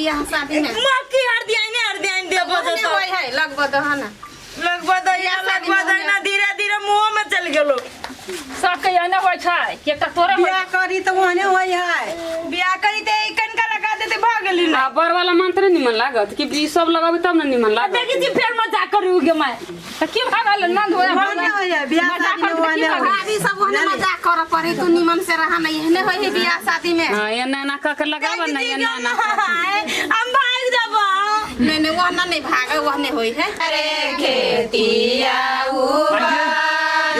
बियाह शादी में मक्की हर दिया दे बजो तो होय है लगबो दहना लगबो ना धीरे धीरे मुंह में चल गेलो सब के एने होय छै के का तोरे बियाह करी तो ओहने होय है बियाह करी ते इकन का लगा देते भाग गेली ना बर वाला मंत्र निमन लागत कि बी सब लगाबे तब न निमन लागत देखी जी फेर मजाक करू गे मैं त की भागल नंद होय ओहने होय है बियाह शादी में ओहने होय भाभी सब ओहने मजाक कर पड़ी तू निमन से रहा नहीं एहने होय है बियाह शादी में हां एने ना का के लगाब न एने ना हम भाग जाबो नहीं ओहना नहीं भागे ओहने होय है अरे खेतिया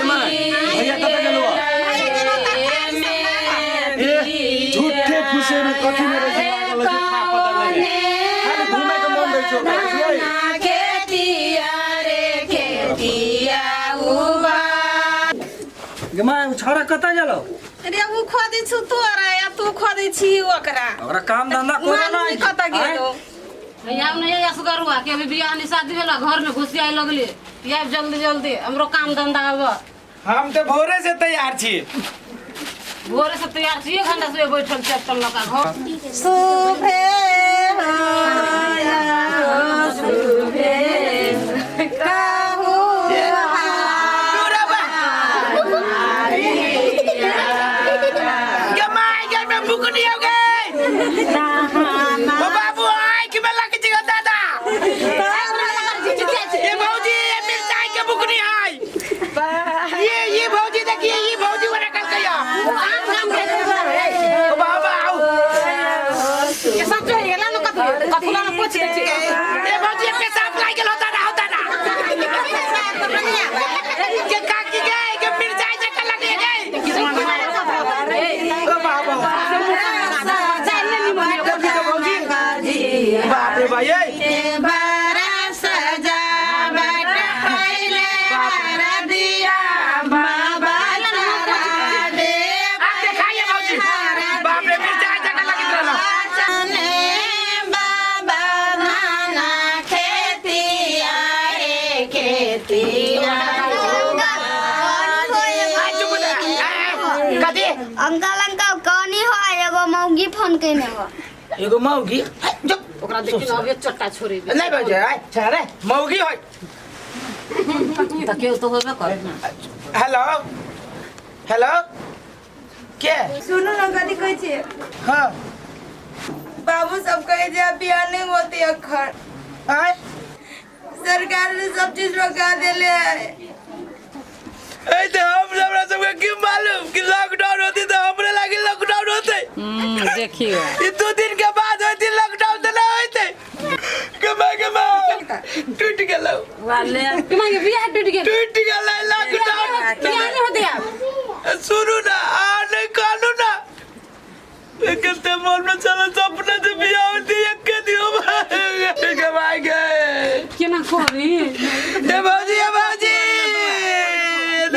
भैया कत गेलो झूठे फुसे में कथी में रह लागल छै खा पता लगे खाली घूमे के मन दै छौ गमा छोरा कत गेलो अरे उ खोदी छु तोरा या तू खोदी छी ओकरा ओकरा काम धंधा करे ना कत गेलो भैया नहीं असगरुआ के अभी बियाह नहीं शादी भेला घर में घुसिया लगले या जल्दी जल्दी हमरो काम धंधा अब हम तो भोरे से तैयार छी भोरे से तैयार छी 1 घंटा से बैठल छी तब लगा घर सुबह काहू गमाई गए में बुकनी हो गए ओ बाबू आई कि मैं लग जगह दादा ये भौजी ये मिर्चाई के बुकनी आई ये भौजी देखिए ये भौजी वाला कर गया ओ बाबा आओ ये सब जो है ना कथुला में पूछ ले ये भौजी पेशाब लाग गेल होता ना के काकी गए के मिर्चाई जका लगे गए ओ बाबा बाप रे भाई बारा सजा बैठा पहले बारा दिया बाबा लगा दे आ दिखाइए भौजी बाप रे मिर्चाई जका लगे रहलो चने बाबा नाना खेतिया रे खेतिया कदी अंकल कहानी हो एगो मौगी फोन केने हो एगो मौगी ओकरा देखि न अबे चट्टा छोड़े नहीं बजे आय छरे मौगी होय त के तो होबे कर हेलो हेलो के सुनो ना कथी कहै छै हां बाबू सब कहे जे बियाह नहीं होते अखर आय सरकार ने सब चीज रोका देले है ए तो हम हमरा सबके की मालूम कि लॉकडाउन होती तो हमरे लागे लॉकडाउन होते देखियो ये 2 दिन के बाद होती लॉकडाउन तो ना होते कमा टूट गेलो वाले कि मांगे बियाह टूट गेल टूट गेलो लॉकडाउन बियाह नहीं होते अब सुनो ना आ नहीं कानू ना कहते मोल में चलो सपना से बियाह होती है के दियो कमा गए केना करी ए भौजी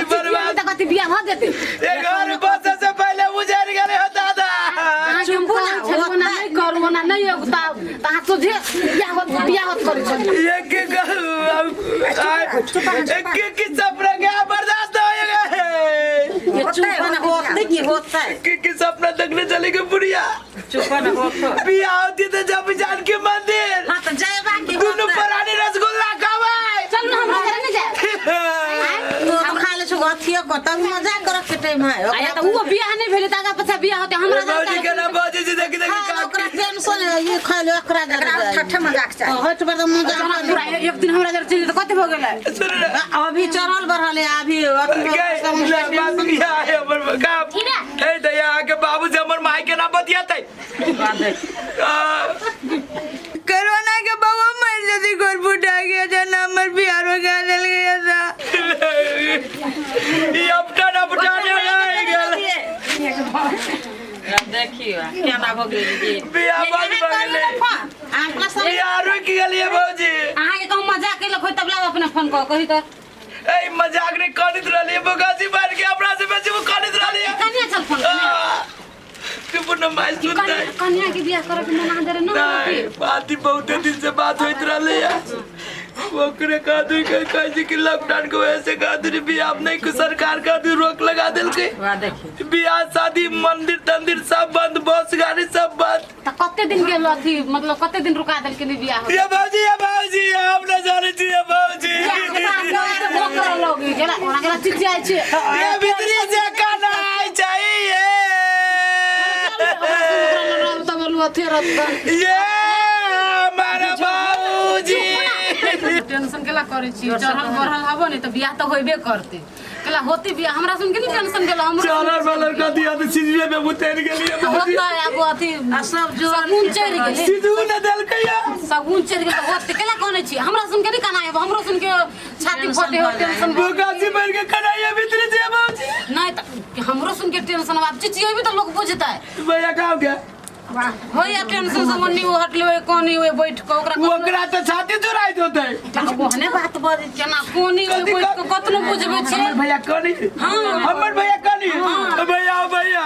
बर्बाद त कति बियाह हो जेते ये घर बसे से पहले उजड़ गए हो दादा चुप ना नहीं करू ना नहीं ता तुझे बियाह करी छ ये के सपना क्या बर्दाश्त होएगा ये चुप ना होते की होता है कि सपना देखने चलेगी बुढ़िया चुप ना होता बियाह होती तो जब जान के मंदिर हां त जय बाकी दोनों पुरानी रसगुल्ला खावे चल ना हम घर नहीं जाए हम खा ले छु अथियो को तब मजाक कर के टाइम है आया त वो बियाह नहीं भेले तागा पछा बियाह होते हमरा भौजी के ना भौजी जी देखी ओकरा टेंशन है ये खा ले ओकरा ठट्ठा मजाक से हट पर मजाक पूरा एक दिन हमरा जर चीज कते हो गेलै अभी चढ़ल बढ़ल है अभी दया के बाबू से हमर माई के ना बतियाते कोरोना के बाबा मर जल्दी घर बुढ़ा गया था ना मर बिहार में गाल गया था ये अपना ना बुढ़ाने देखियो केना हो गेलै बियाह बात बगले आंकला सब बिहार की गलिए भौजी अहाँ के कहूं मजाक केलक होय तब ला अपने फोन कही त ए मजाक नहीं करत रहलिए बगासी मार के अपना से बेसी वो करत रहलिए कन्या चल फोन कि पुनः माइल सुनता है कन्या के बियाह करे के मना दे न नहीं बात ही बहुत दिन से बात होइत रहले है ओकरे कादू के कहे कि लॉकडाउन को ऐसे कादू बियाह नहीं को सरकार कादू रोक लगा देल के वाह देखिए बियाह शादी मंदिर तंदिर सब बंद बस गाड़ी सब बंद त कते दिन के लथी मतलब कते दिन रुका देल के नहीं बियाह हो ये बाबूजी आप न जाने छी ये बाबूजी लोग गेला ओना गेला चिचिया छे ये भीतरी से काना आई चाहिए तो बोलू थे रत ये हमारा बाबूजी टेंशन केला करे छी चढ़ल बढ़ल हबो नहीं तो बियाह तो होइबे करते केला होती बियाह हमरा सुन के नहीं टेंशन गेला हम चालर वालर का दिया तो सिजवे में मुतेर के लिए बाबूजी होता है अब अथी सब जो सगुन चढ़ गेले सिजू न देल कया सगुन चढ़ गेले होते केला कोने छी हमरा सुन के नहीं काना है हमरो सुन के छाती फटे हो टेंशन बोगासी मार के कनाइया भीतरी से बाबूजी नहीं तो हमरो सुन के टेंशन अब चिचियो भी तो लोग बुझता है भैया गाँव के हो या टेंशन से मन्नी वो हटले ओए कोनी ओए बैठ के ओकरा तो छाती चुराइत होते ओहने बात बड़ केना कोनी ओए बैठ के कतनो बुझबे छी भैया कनी हां हमर भैया कनी भैया